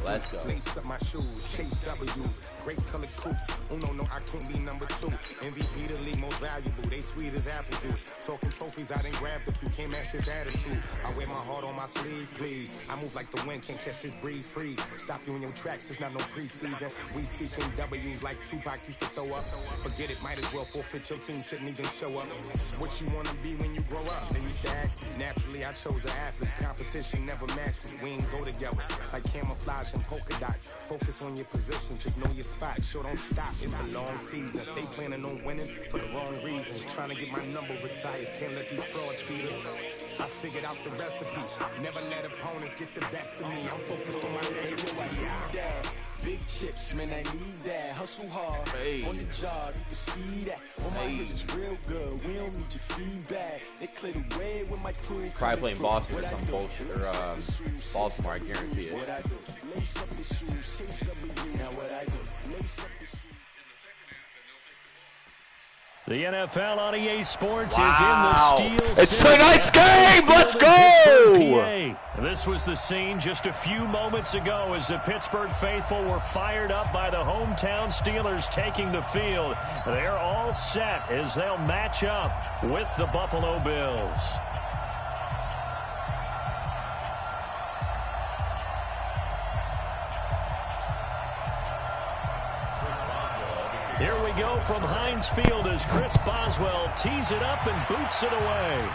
Let's go. Lace up my shoes, chase W's, great colored coops. Oh no, I can't be number 2. MVP the league most valuable. They sweet as apple juice. Talking trophies, I didn't grab the few. Can't match this attitude. I wear my heart on my sleeve, please. I move like the wind, can't catch this breeze. Freeze. Stop you in your tracks. There's not no preseason. We seeking W's like Tupac used to throw up. Forget it, might as well forfeit. Your team shouldn't even show up. What you wanna be when you grow up? They used to ask me. Naturally, I chose an athlete. Competition never matched me. We ain't go together like camouflage and polka dots. Focus on your position, just know your spot. Sure, don't stop. It's a long season. They planning on winning for the wrong reasons. Trying to get my number retired. Can't let these frauds beat us. I figured out the recipe. Never let opponents get the best of me. I'm focused on my legacy. Big chips, man, I need that. Hustle hard, on the job, you can see that. On my hood is real good, we don't need your feedback. They clear the way with my crew. Probably playing Boston or some bullshit, or Baltimore, I guarantee it. What I do, lace up the shoes, chase W. Now what I do, lace up the shoes. The NFL on EA Sports is in the Steel City. It's tonight's game! Let's go! This was the scene just a few moments ago as the Pittsburgh faithful were fired up by the hometown Steelers taking the field. They're all set as they'll match up with the Buffalo Bills. Here we go from Heinz Field as Chris Boswell tees it up and boots it away.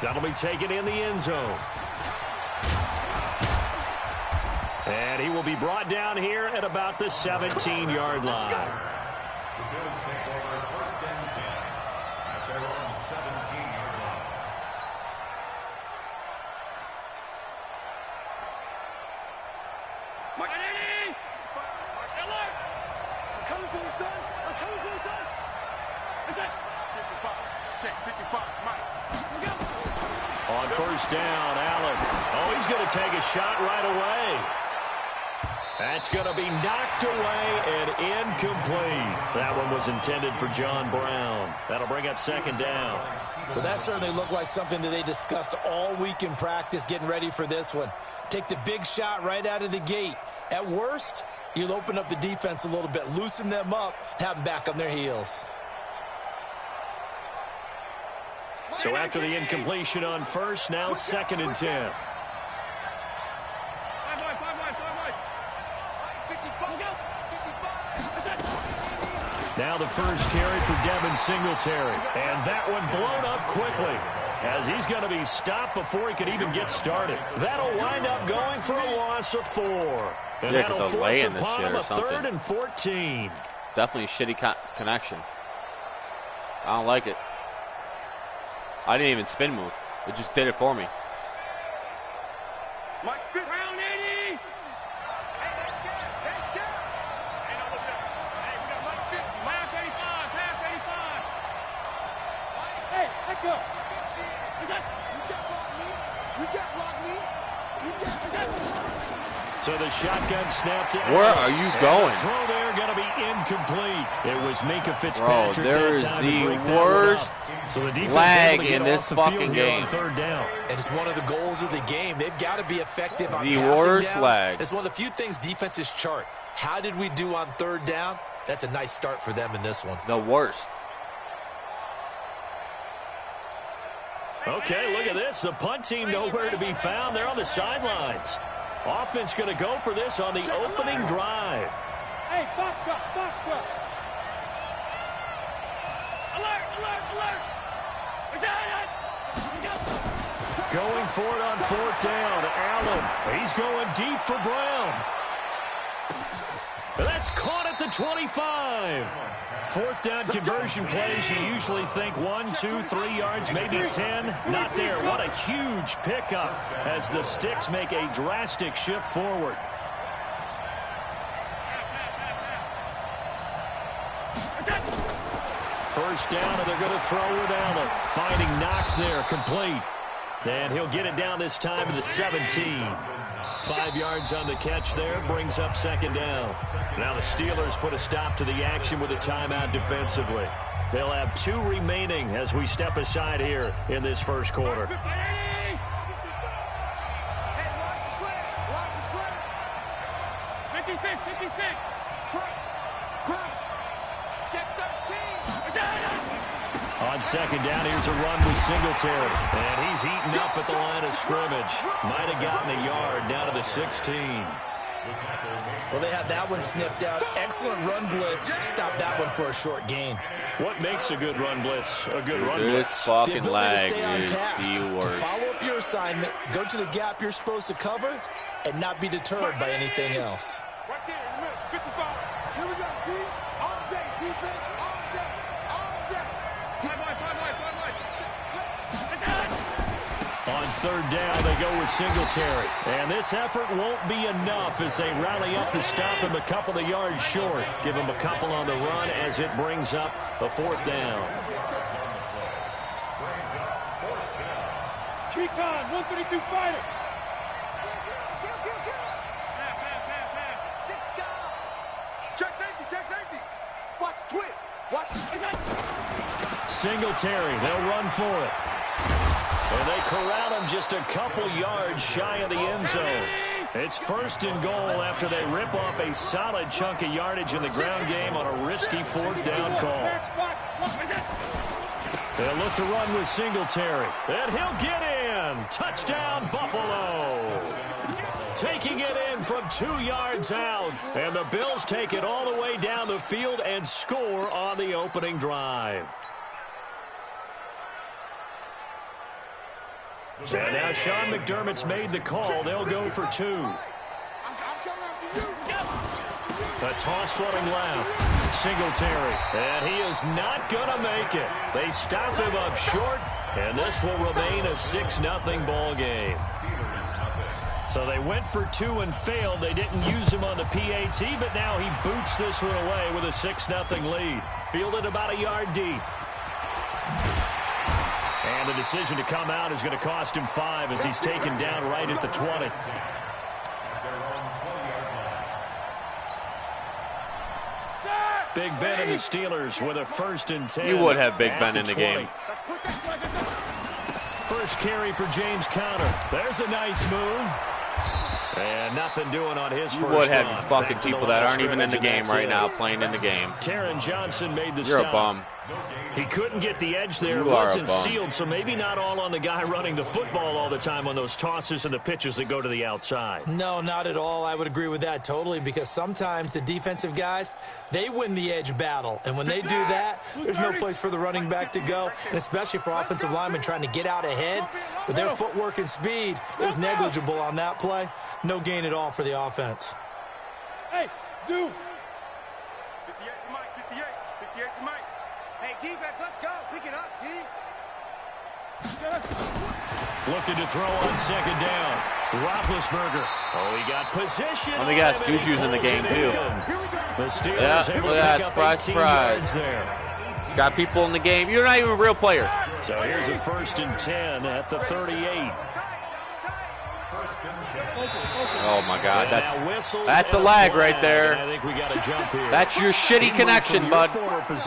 That'll be taken in the end zone. And he will be brought down here at about the 17-yard line. The Bills take over 1st and 10 at their own 17-yard line. Coming for you, son. I'm coming for you, son. Is it? 55. Check. 55. Mike. Let's go. On 1st down, Allen. Oh, he's going to take a shot right away. That's going to be knocked away and incomplete. That one was intended for John Brown. That'll bring up 2nd down. Well, that certainly looked like something that they discussed all week in practice, getting ready for this one. Take the big shot right out of the gate. At worst, you'll open up the defense a little bit, loosen them up, have them back on their heels. So after the incompletion on 1st, now 2nd and 10. Now the first carry for Devin Singletary. And that one blown up quickly as he's going to be stopped before he could even get started. That'll wind up going for a loss of 4. And yeah, that'll force upon him a 3rd and 14. Definitely a shitty connection. I don't like it. I didn't even spin move. It just did it for me. Mike, spin. Round 80. Hey, that's scared. That's scared. Hey, no, look at that. Hey, we got Mike 50. Half 85. Half 85. Hey, let's go. Is that? You can't block me. You can't block me. You can't. Is that? So the shotgun snapped to Where are you going? The throw there going to be incomplete. It was Minka Fitzpatrick. Bro, there is the worst lag in this fucking game. On 3rd down. And it's one of the goals of the game. They've got to be effective on passing worst downs. lag. It's one of the few things defenses chart. How did we do on 3rd down? That's a nice start for them in this one. The worst. Okay, look at this. The punt team nowhere to be found. They're on the sidelines. Offense going to go for this on the opening drive. Hey, box truck, box truck. Alert, alert, alert. Is that it? Going for it on 4th down. Allen, he's going deep for Brown. That's caught at the 25. 4th down conversion plays, you usually think 1, 2, 3 yards, maybe 10. Not there. What a huge pickup as the Sticks make a drastic shift forward. First down, and they're going to throw with Allen. Finding Knox there, complete. And he'll get it down this time to the 17. 5 yards on the catch there, brings up 2nd down. Now the Steelers put a stop to the action with a timeout defensively. They'll have 2 remaining as we step aside here in this 1st quarter. Hey, watch the slant. Watch the 56, 56. Crunch. Check 13. On second down, here's a run with Singletary. And he's eaten up at the line of scrimmage. Might have gotten a yard down to the 16. Well, they had that one sniffed out. Excellent run blitz. Stop that one for a short gain. What makes a good run blitz a good run This blitz? fucking The lag ability to stay on is task, the to worst. follow up your assignment, go to the gap you're supposed to cover, and not be deterred by anything else. Right there in the middle. 55. Here we go, D. All day. Defense all day. All day. 5 wide. On third down, they go with Singletary. And this effort won't be enough as they rally up to stop him a couple of yards short. Give him a couple on the run as it brings up a fourth down. Keep on. 132 fighter. Check safety. Watch twitch. Watch. Singletary, they'll run for it. And they corral him just a couple yards shy of the end zone. It's first and goal after they rip off a solid chunk of yardage in the ground game on a risky fourth down call. They'll look to run with Singletary. And he'll get in. Touchdown, Buffalo. Taking it in from 2 yards out. And the Bills take it all the way down the field and score on the opening drive. And now Sean McDermott's made the call. They'll go for 2. I'm coming after you. A toss running left. Singletary. And he is not going to make it. They stop him up short, and this will remain a 6-0 ball game. So they went for 2 and failed. They didn't use him on the PAT, but now he boots this one away with a 6-0 lead. Fielded about a yard deep. And the decision to come out is going to cost him 5 as he's taken down right at the 20. Big Ben and the Steelers with a 1st and 10. You would have Big Ben in the game. First carry for James Conner. There's a nice move. And nothing doing on his You first would have run. fucking Back to the people that line of aren't even in the scrimmage, game and right that's now, it. playing in the game. Taron Johnson made the You're stop. a bum. He couldn't get the edge there. It You are a wasn't bum. sealed, so maybe not all on the guy running the football all the time on those tosses and the pitches that go to the outside. No, not at all. I would agree with that totally, because sometimes the defensive guys, they win the edge battle. And when they do that, there's no place for the running back to go, and especially for offensive linemen trying to get out ahead. With their footwork and speed, it was negligible on that play. No gain at all for the offense. Hey, zoom. 58 to Mike. 58 to Mike. Hey, defense, let's go. Pick it up, D. Looking to throw on second down. Roethlisberger. Oh, he got position. Let me guess, Juju's in the game, too. The Steelers Yeah, able look to at pick that. up Surprise, 18 surprise. yards there. Got people in the game. You're not even a real player. So here's a 1st and 10 at the 38. Oh, my God. And now whistles That's a and lag flag, right there. and I think we got to jump here. That's your shitty connection, bud.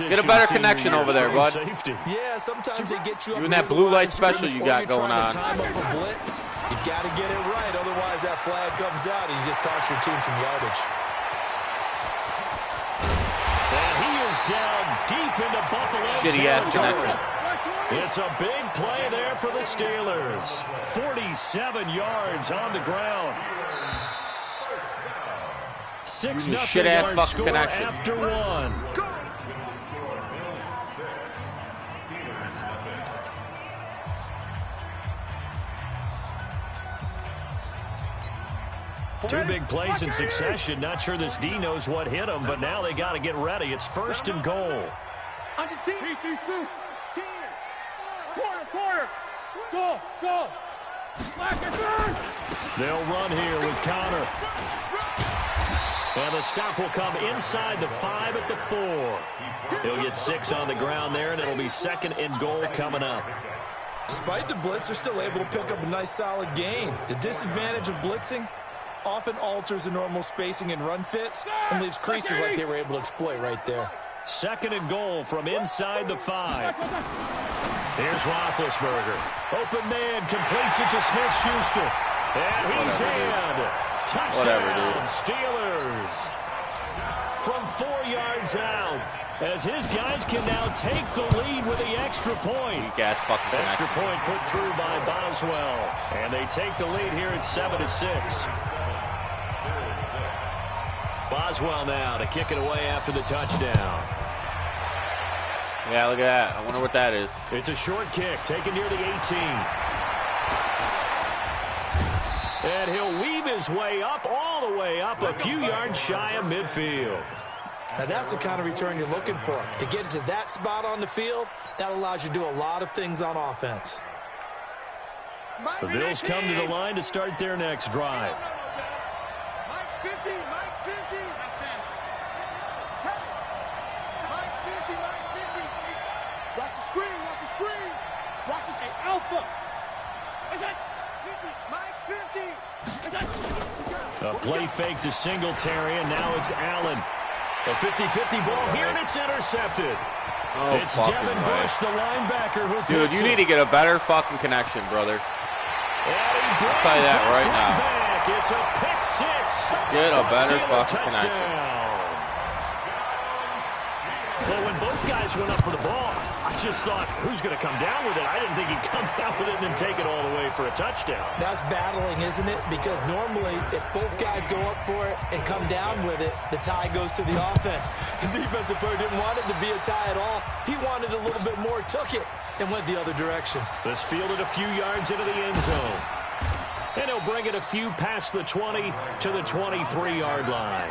Get a better connection over there, bud. Safety. Yeah, sometimes they get you up You and near that the blue line light of special scrimmage, you or got you're going trying on. to time up a blitz. You got to get it right, otherwise that flag comes out and you just cost your team some yardage. And he is down deep into Buffalo Shitty-ass territory. connection. It's a big play there for the Steelers. 47 yards on the ground. 6-0 shit-ass yard fucking score connection. after 1. Two big plays in succession. Not sure this D knows what hit him, but now they got to get ready. It's 1st and goal. Under 10. Beat these 2. 10. Quarter. Go. Black and burn. They'll run here with Conner. And the stop will come inside the 5 at the 4. He'll get 6 on the ground there, and it'll be 2nd and goal coming up. Despite the blitz, they're still able to pick up a nice solid gain. The disadvantage of blitzing often alters the normal spacing and run fits and leaves creases like they were able to exploit right there. 2nd and goal from inside the 5. Here's Roethlisberger. Open man completes it to Smith-Schuster. And he's in. Touchdown, Steelers. From 4 yards out, as his guys can now take the lead with the extra point. Extra point put through by Boswell. And they take the lead here at 7-6. Boswell now to kick it away after the touchdown. Yeah, look at that. I wonder what that is. It's a short kick taken near the 18. And he'll weave his way up, all the way up, a few yards shy of midfield. Now that's the kind of return you're looking for. To get to that spot on the field, that allows you to do a lot of things on offense. The Bills come to the line to start their next drive. Mike's 50, Mike's 50. Mike's 50, Mike's 50. Watch the screen, watch the screen. Watch the screen. Alpha. Is it? 50, Mike 50. A play fake to Singletary, and now it's Allen. A 50-50 ball here, and it's intercepted. Oh, it's Devin Bush, the linebacker, who dude, you need to get a better fucking connection, brother. I'll tell you that right now. It's a pick six. Get a better fucking connection. Well, when both guys went up for the ball, I just thought, who's going to come down with it? I didn't think he'd come down with it and then take it all the way for a touchdown. That's battling, isn't it? Because normally, if both guys go up for it and come down with it, the tie goes to the offense. The defensive player didn't want it to be a tie at all. He wanted a little bit more, took it, and went the other direction. This fielded a few yards into the end zone. And he'll bring it a few past the 20 to the 23-yard line.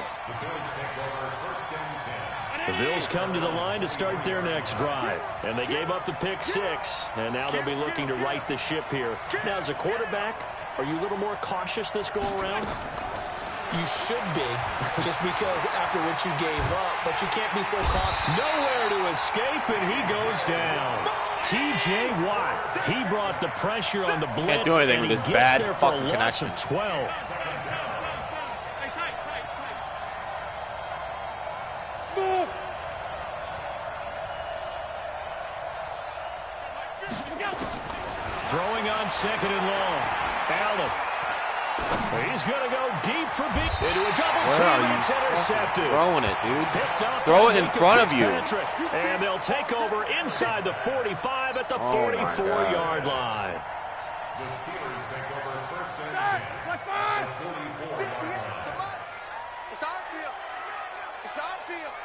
The Bills come to the line to start their next drive. And they gave up the pick six. And now they'll be looking to right the ship here. Now, as a quarterback, are you a little more cautious this go-around? You should be, just because after what you gave up. But you can't be so cautious. Nowhere to escape, and he goes down. T.J. Watt, he brought the pressure on the blitz. Can't do anything with this bad fucking connection. Of 12. Throwing on second and long. Allen. He's going to go deep for big. Into a double team, and it's intercepted. Throwing it, dude. Picked up. Throw it in front of you. And they'll take over inside the 45 at the 44-yard line. The Steelers take over first and 10. At 44. It's our field. It's our field.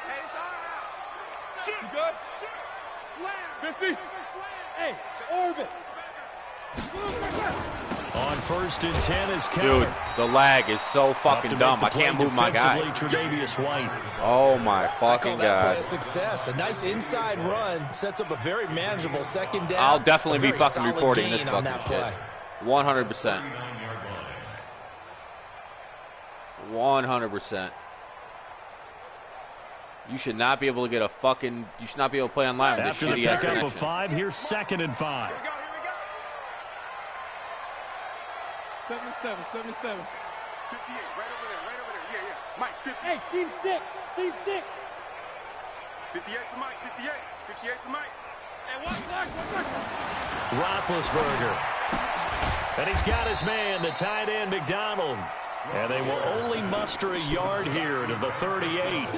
Hey, it's our house. You good? Slam. 50. Hey, orbit. On first and 10 is Keller. Dude, the lag is so fucking dumb. I can't move my guy. White. Oh my fucking that play a god. success. A nice inside run sets up a very manageable second down. I'll definitely be fucking reporting this fucking shit. 100%. 100%. You should not be able to get a fucking. You should not be able to play online with this shitty ass connection. After the pickup of 5, here's second and 5. 77. 58, right over there. Yeah. Mike, 50. Hey, Steve 6. 58 for Mike. 58 for Mike. Hey, one. Roethlisberger. And he's got his man, the tight end, McDonald. And they will only muster a yard here to the 38.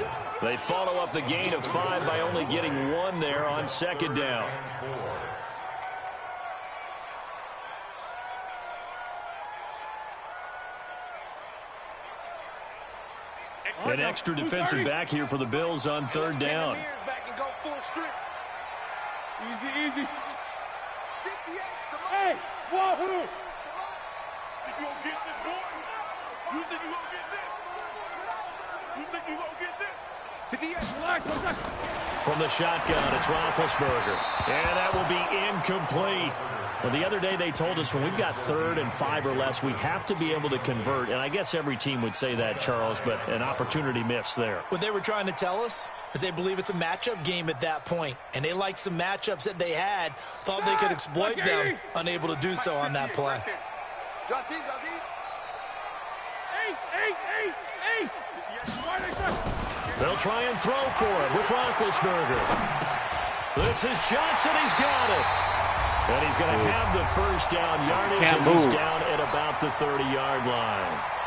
They follow up the gain of 5 by only getting 1 there on second down. An extra defensive back here for the Bills on third down. Easy. Hey, Wahoo! You gonna get this, boy? You think you gonna get this? From the shotgun, it's Roethlisberger. And that will be incomplete. Well, the other day they told us when we've got 3rd and 5 or less, we have to be able to convert. And I guess every team would say that, Charles, but an opportunity missed there. What they were trying to tell us is they believe it's a matchup game at that point. And they liked some matchups that they had, thought they could exploit them, unable to do so on that play. Drop deep. Hey. They'll try and throw for it with Roethlisberger. This is Johnson. He's got it. And he's going to have the first down yardage as he's down at about the 30-yard line.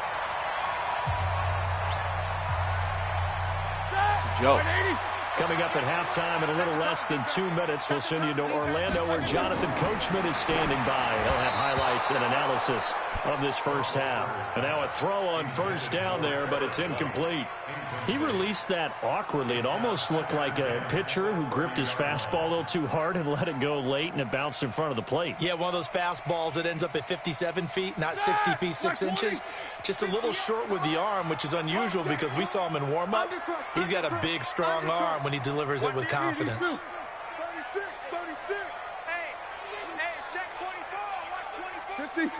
joke. Coming up at halftime in a little less than 2 minutes, we'll send you to Orlando where Jonathan Coachman is standing by. He'll have highlights and analysis of this first half. And now a throw on first down there, but it's incomplete. He released that awkwardly. It almost looked like a pitcher who gripped his fastball a little too hard and let it go late, and it bounced in front of the plate. Yeah, one of those fastballs that ends up at 57 feet, not 60 feet, 6 inches. Just a little short with the arm, which is unusual because we saw him in warm-ups. He's got a big, strong arm when he delivers it with confidence. 36. Hey, check 24. Watch 24. 50.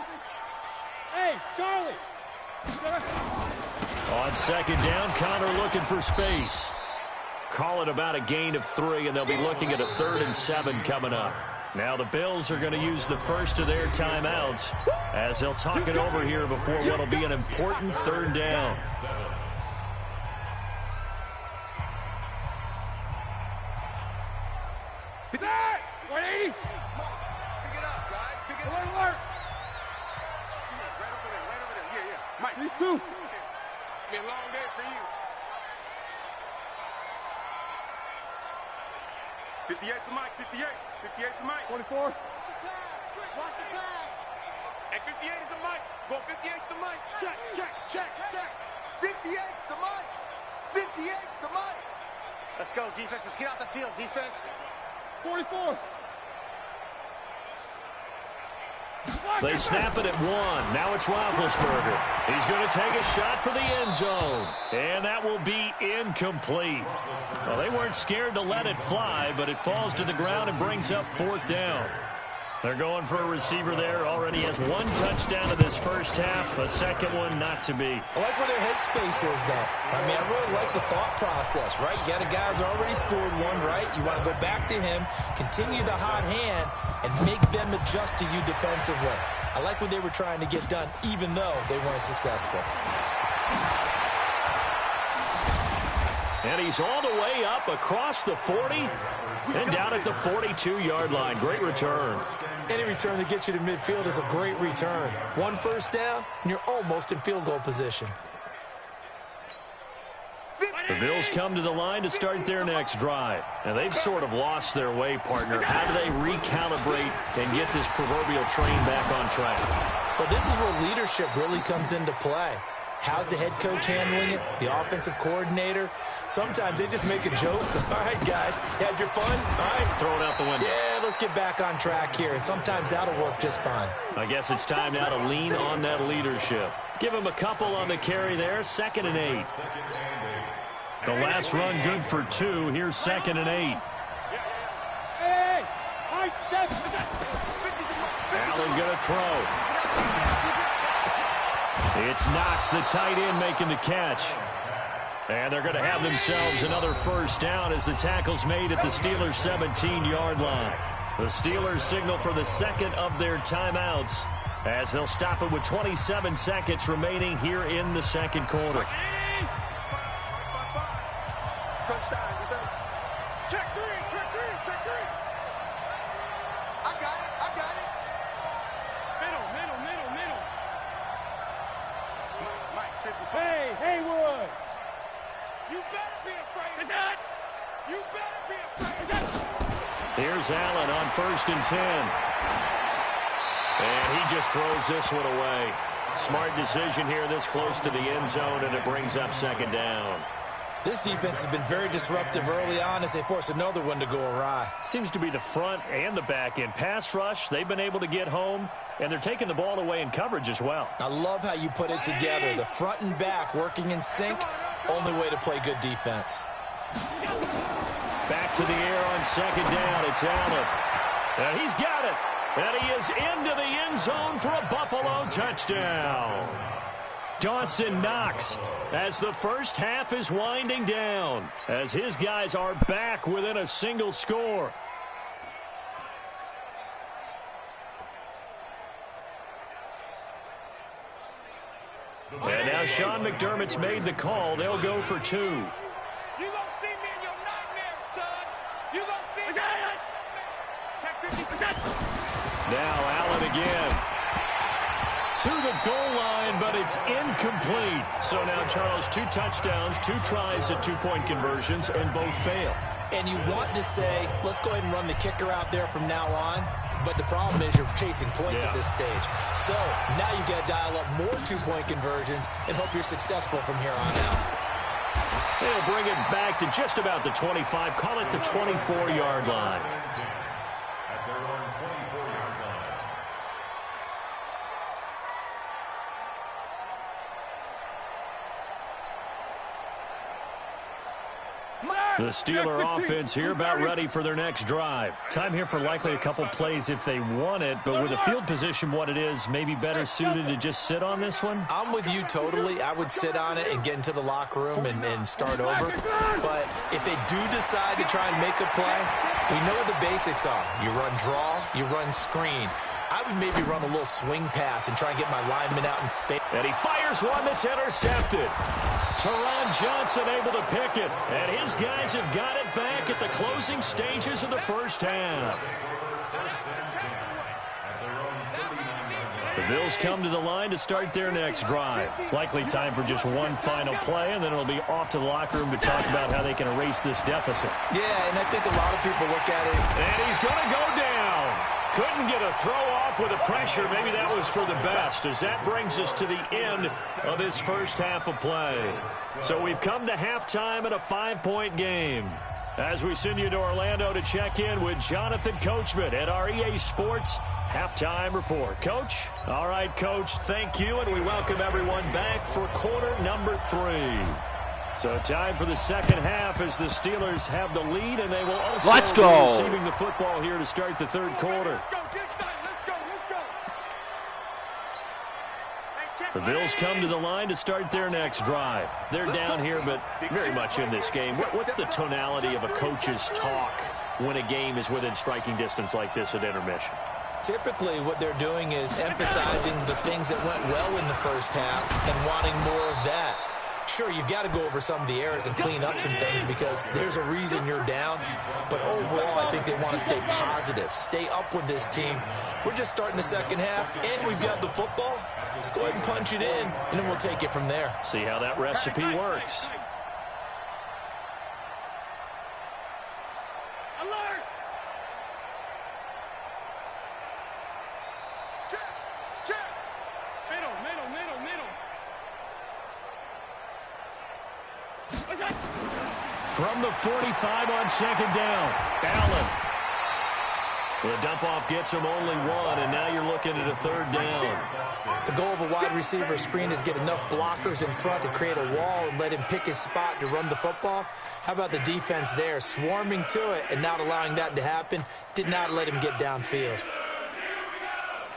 Hey, Charlie. On second down, Connor looking for space. Call it about a gain of 3, and they'll be looking at a 3rd and 7 coming up. Now the Bills are going to use the first of their timeouts as they'll talk it over here before what will be an important 3rd down. Pick it up, guys. Pick it up. Alert. Right over there. Yeah. Mike. These two. It's been a long day for you. 58's the mic. 58's the mic. 24. Watch the pass. Hey, 58 is the mic. Go 58's the mic. Check. 58's the mic. 58's the mic. Let's go, defense. Let's get out the field, defense. 44. They snap it at 1. Now it's Roethlisberger. He's going to take a shot for the end zone. And that will be incomplete. Well, they weren't scared to let it fly, but it falls to the ground and brings up 4th down. They're going for a receiver there. Already has 1 touchdown in this first half. A second one not to be. I like where their headspace is, though. I mean, I really like the thought process, right? You got a guy who's already scored 1, right? You want to go back to him, continue the hot hand, and make them adjust to you defensively. I like what they were trying to get done, even though they weren't successful. And he's all the way up across the 40 and down at the 42-yard line. Great return. Any return that gets you to midfield is a great return. 1 first down, and you're almost in field goal position. The Bills come to the line to start their next drive. And they've sort of lost their way, partner. How do they recalibrate and get this proverbial train back on track? Well, this is where leadership really comes into play. How's the head coach handling it? The offensive coordinator? Sometimes they just make a joke. All right, guys, had your fun? All right. Throw it out the window. Yeah, let's get back on track here. And sometimes that'll work just fine. I guess it's time now to lean on that leadership. Give him a couple on the carry there. 2nd and 8. The last run good for 2. Here's 2nd and 8. Hey! Allen going to throw. It's Knox, the tight end, making the catch. And they're going to have themselves another first down as the tackle's made at the Steelers' 17-yard line. The Steelers signal for the second of their timeouts as they'll stop it with 27 seconds remaining here in the second quarter. Touchdown, defense. Check 3. I got it. Middle. Mike, 50. Hey, Haywood. You better be afraid of that. Here's Allen on 1st and 10. And he just throws this one away. Smart decision here this close to the end zone, and it brings up 2nd down. This defense has been very disruptive early on as they force another one to go awry. Seems to be the front and the back end. Pass rush, they've been able to get home, and they're taking the ball away in coverage as well. I love how you put it together. The front and back working in sync, only way to play good defense. Back to the air on 2nd down. It's Allen. And he's got it. And he is into the end zone for a Buffalo touchdown. Dawson Knox as the first half is winding down, as his guys are back within a single score. And now Sean McDermott's made the call. They'll go for 2. You gonna see me in your nightmares, son. You gonna see me. Check 50%. Now Allen again. to the goal line, but it's incomplete. So now, Charles, 2 touchdowns, 2 tries at 2-point conversions, and both fail. And you want to say, let's go ahead and run the kicker out there from now on. But the problem is you're chasing points at this stage. So now you got to dial up more 2-point conversions and hope you're successful from here on out. They'll bring it back to just about the 25. Call it the 24-yard line. At their own 24-yard line. The Steeler offense here about ready for their next drive. Time here for likely a couple plays if they want it, but with the field position what it is, maybe better suited to just sit on this one? I'm with you totally. I would sit on it and get into the locker room and start over. But if they do decide to try and make a play, we know what the basics are. You run draw, you run screen. I would maybe run a little swing pass and try and get my lineman out in space. And he fires one that's intercepted. Teron Johnson able to pick it. And his guys have got it back at the closing stages of the first half. The Bills come to the line to start their next drive. Likely time for just one final play, and then it'll be off to the locker room to talk about how they can erase this deficit. Yeah, and I think a lot of people look at it. And he's going to go down. Couldn't get a throw off with the pressure. Maybe that was for the best, as that brings us to the end of this first half of play. So we've come to halftime in a 5-point game. As we send you to Orlando to check in with Jonathan Coachman at our EA Sports Halftime Report. Coach? All right, Coach, thank you, and we welcome everyone back for quarter number 3. So time for the second half as the Steelers have the lead, and they will also be receiving the football here to start the third quarter. The Bills come to the line to start their next drive. They're down here, but very much in this game. What's the tonality of a coach's talk when a game is within striking distance like this at intermission? Typically, what they're doing is emphasizing the things that went well in the first half and wanting more of that. Sure, you've got to go over some of the errors and clean up some things because there's a reason you're down. But overall, I think they want to stay positive, stay up with this team. We're just starting the second half, and we've got the football. Let's go ahead and punch it in, and then we'll take it from there. See how that recipe works. Alert! Check! Middle. From the 45 on second down, Allen. The dump-off gets him only 1, and now you're looking at a third down. The goal of a wide receiver screen is get enough blockers in front to create a wall and let him pick his spot to run the football. How about the defense there, swarming to it and not allowing that to happen? Did not let him get downfield.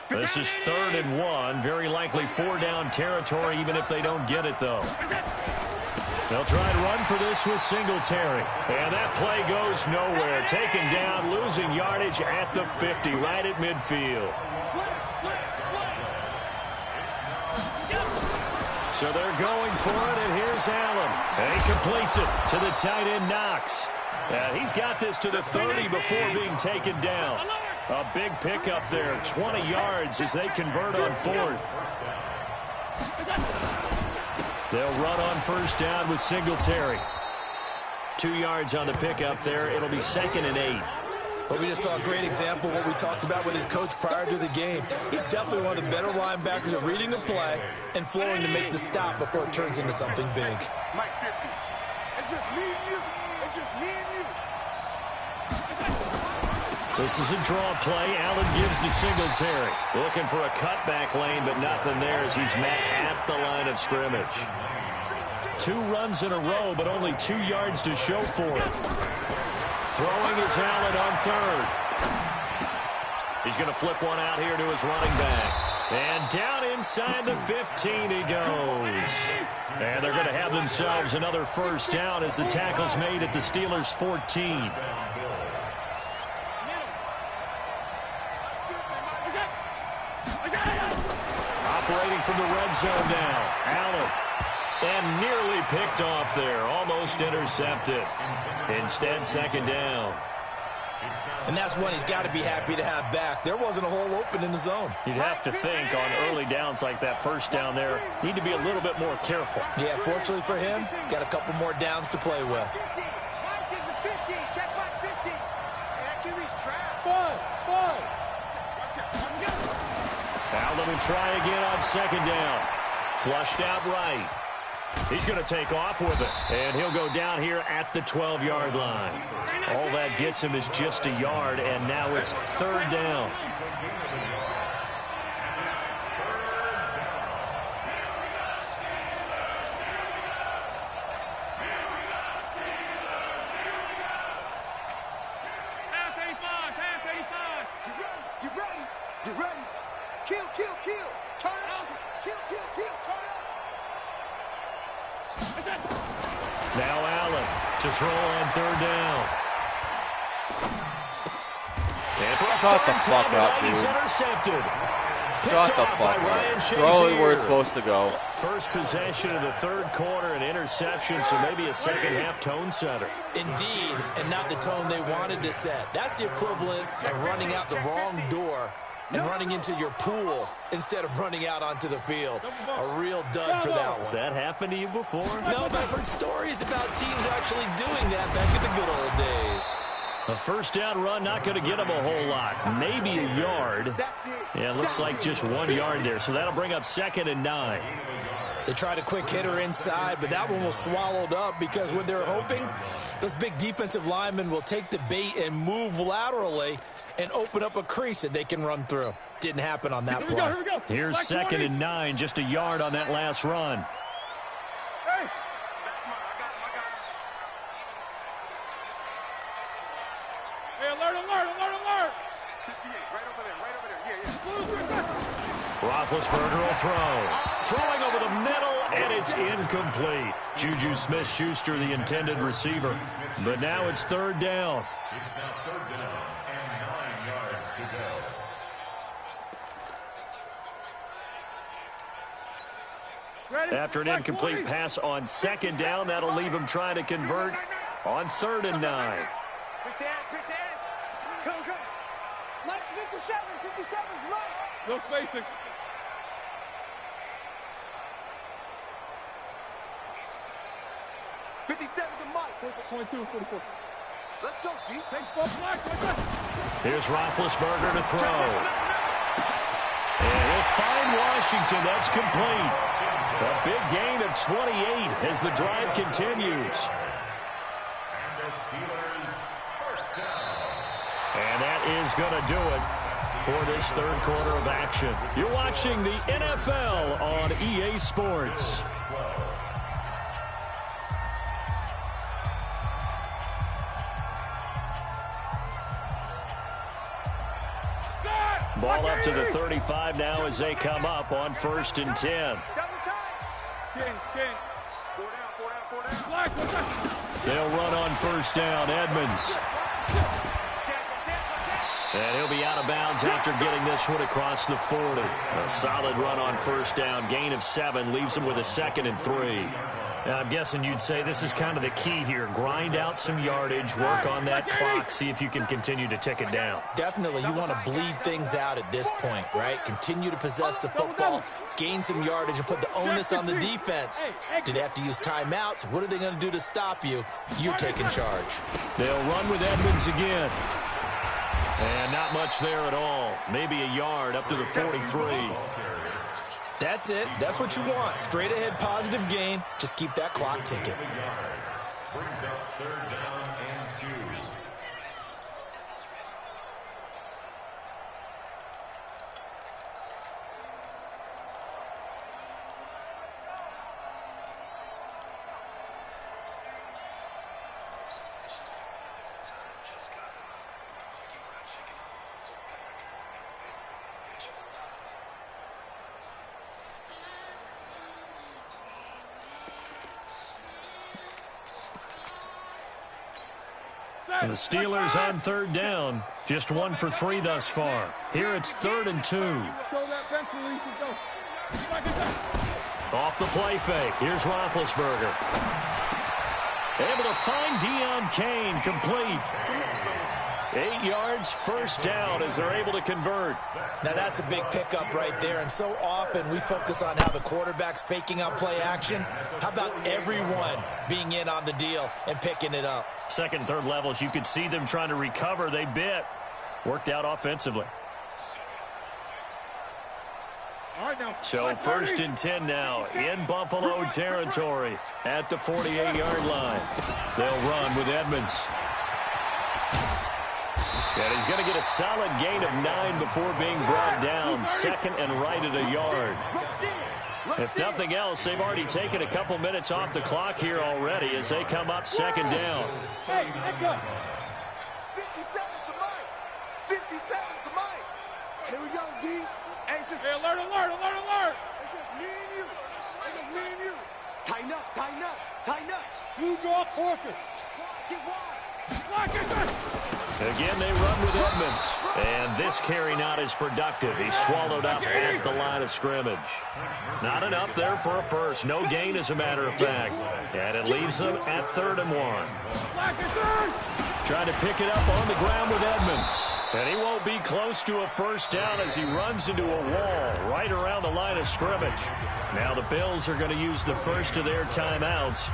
This is 3rd and 1, very likely 4-down territory, even if they don't get it, though. They'll try and run for this with Singletary. And that play goes nowhere. Taken down, losing yardage at the 50, right at midfield. So they're going for it, and here's Allen. And he completes it to the tight end, Knox. And he's got this to the 30 before being taken down. A big pickup there, 20 yards as they convert on 4th. They'll run on first down with Singletary. 2 yards on the pickup there. It'll be 2nd and 8. Well, we just saw a great example of what we talked about with his coach prior to the game. He's definitely one of the better linebackers at reading the play and flowing to make the stop before it turns into something big. Mike 50. It's just me and you. It's just me and you. This is a draw play. Allen gives to Singletary. Looking for a cutback lane, but nothing there as he's met at the line of scrimmage. 2 runs in a row, but only 2 yards to show for it. Throwing is Allen on 3rd. He's going to flip one out here to his running back. And down inside the 15 he goes. And they're going to have themselves another first down as the tackle's made at the Steelers' 14. Operating from the red zone now. Allen. And nearly picked off there. Almost intercepted. Instead, 2nd down. And that's one he's got to be happy to have back. There wasn't a hole open in the zone. You'd have to think on early downs like that first down there, need to be a little bit more careful. Yeah, fortunately for him, got a couple more downs to play with. Now let him try again on second down. Flushed out right. He's going to take off with it, and he'll go down here at the 12-yard line. All that gets him is just a yard, and now it's third down. Get ready. Kill. Turn it out. Kill. Turn it out. Now Allen to throw on third down. And for a Shut the fuck up, he's dude. intercepted. Shut the fuck up. Throw it where it's supposed to go. First possession of the third quarter, an interception, so maybe a second-half tone setter. Indeed, and not the tone they wanted to set. That's the equivalent of running out the wrong door and running into your pool instead of running out onto the field. A real dud for that one. Has that happened to you before? No, but I've heard stories about teams actually doing that back in the good old days. A first down run, not going to get him a whole lot. Maybe a yard. Yeah, it looks like just 1 yard there, so that'll bring up 2nd and 9. They tried a quick hitter inside, but that one was swallowed up because what they're hoping, those big defensive linemen will take the bait and move laterally and open up a crease that they can run through. Didn't happen on that play. Here we go. Here's 2nd and 9, just a yard on that last run. Hey. Hey, alert. 58, right over there. Yeah. Roethlisberger will throw. Throwing over the middle, and it's incomplete. Juju Smith-Schuster, the intended receiver. But now it's third down. It's now third down and 9 yards to go. Ready? After an incomplete pass on second down, that'll leave him trying to convert on 3rd and 9. Quick dance. Go. Let's 57's right. Look basic. The Mike. 22, 44. Let's go, D. Take both blocks. Here's Roethlisberger to throw. And he'll find Washington. That's complete. A big gain of 28 as the drive continues. And the Steelers first down. And that is going to do it for this third quarter of action. You're watching the NFL on EA Sports. Ball up to the 35 now as they come up on 1st and 10. They'll run on 1st down. Edmonds. And he'll be out of bounds after getting this one across the 40. A solid run on 1st down. Gain of 7 leaves him with a 2nd and 3. Now, I'm guessing you'd say this is kind of the key here. Grind out some yardage, work on that clock, see if you can continue to tick it down. Definitely, you want to bleed things out at this point, right? Continue to possess the football, gain some yardage, and put the onus on the defense. Do they have to use timeouts? What are they going to do to stop you? You're taking charge. They'll run with Edmonds again. And not much there at all. Maybe a yard up to the 43. That's it. That's what you want. Straight ahead positive gain. Just keep that clock ticking. Brings up third down and 2. And the Steelers on 3rd down. Just 1 for 3 thus far. Here it's 3rd and 2. Off the play fake. Here's Roethlisberger. Able to find Deion Kane complete. 8 yards, first down as they're able to convert. Now that's a big pickup right there, and so often we focus on how the quarterback's faking out play action. How about everyone being in on the deal and picking it up? Second and third levels, you could see them trying to recover. They bit. Worked out offensively. All right, now. So first and 10 now in Buffalo territory at the 48-yard line. They'll run with Edmonds. And he's going to get a solid gain of 9 before being brought down. Second and right at a yard. If nothing else, they've already taken a couple minutes off the clock here already as they come up second down. Hey, let go. 57's the mic. 57's the mic. Here we go, D. Hey, just Hey, alert, alert, alert, alert. It's just me and you. It's just me and you. Tighten up, tighten up, tighten up. Blue draw corker. Get wide. Again, they run with Edmonds. And this carry not as productive. He's swallowed up at the line of scrimmage. Not enough there for a first. No gain, as a matter of fact. And it leaves them at 3rd and 1. Trying to pick it up on the ground with Edmonds. And he won't be close to a first down as he runs into a wall right around the line of scrimmage. Now the Bills are going to use the first of their timeouts.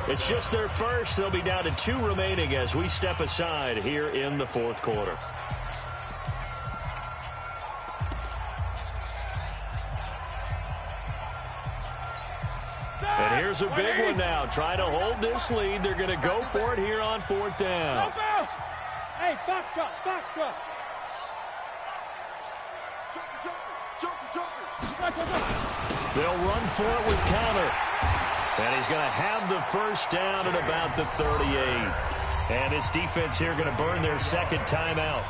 It's just their first. They'll be down to 2 remaining as we step aside here in the 4th quarter. And here's a big one now. Trying to hold this lead. They're going to go for it here on 4th down. Hey, foxtrot, foxtrot. They'll run for it with Connor. And he's going to have the first down at about the 38. And his defense here going to burn their second timeout.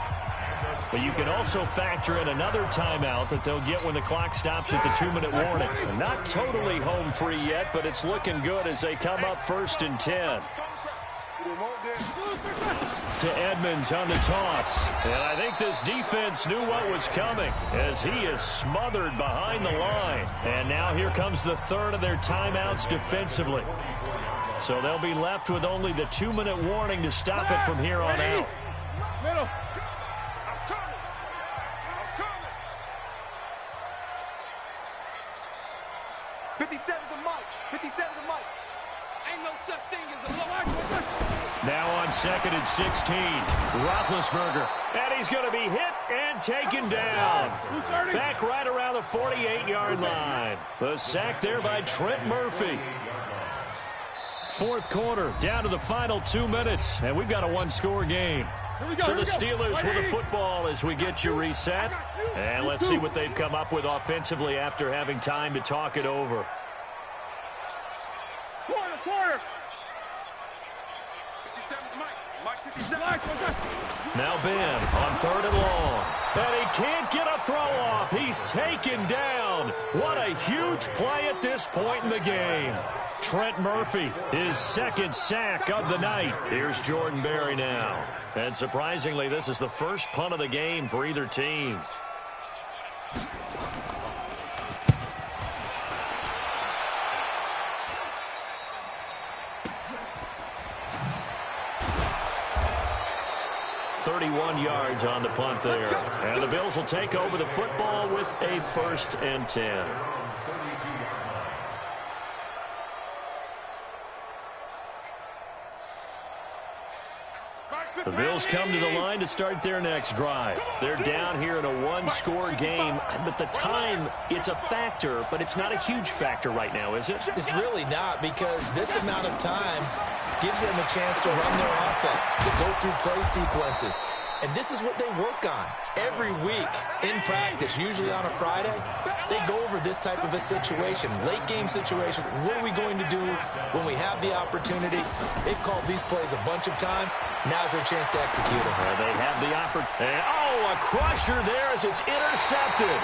But you can also factor in another timeout that they'll get when the clock stops at the 2-minute warning. Not totally home free yet, but it's looking good as they come up 1st and 10. To Edmonds on the toss. And I think this defense knew what was coming as he is smothered behind the line. And now here comes the 3rd of their timeouts defensively. So they'll be left with only the 2-minute warning to stop it from here on out. Middle. 57's the mic. 57's the mic. Ain't no such thing as a low. Now on 2nd and 16, Roethlisberger, and he's going to be hit and taken down. Back right around the 48-yard line. The sack there by Trent Murphy. 4th quarter, down to the final 2 minutes, and we've got a 1-score game. So the Steelers with the football as we get you reset. And let's see what they've come up with offensively after having time to talk it over. Quarter. Now Ben on 3rd and long. And he can't get a throw off. He's taken down. What a huge play at this point in the game. Trent Murphy, his 2nd sack of the night. Here's Jordan Berry now. And surprisingly, this is the first punt of the game for either team. .31 yards on the punt there. And the Bills will take over the football with a 1st and 10. The Bills come to the line to start their next drive. They're down here in a 1-score game, but the time, it's a factor, but it's not a huge factor right now, is it? It's really not, because this amount of time gives them a chance to run their offense, to go through play sequences. And this is what they work on every week in practice, usually on a Friday. They go over this type of a situation, late game situation. What are we going to do when we have the opportunity? They've called these plays a bunch of times. Now's their chance to execute them. They have the opportunity. Oh, a crusher there as it's intercepted.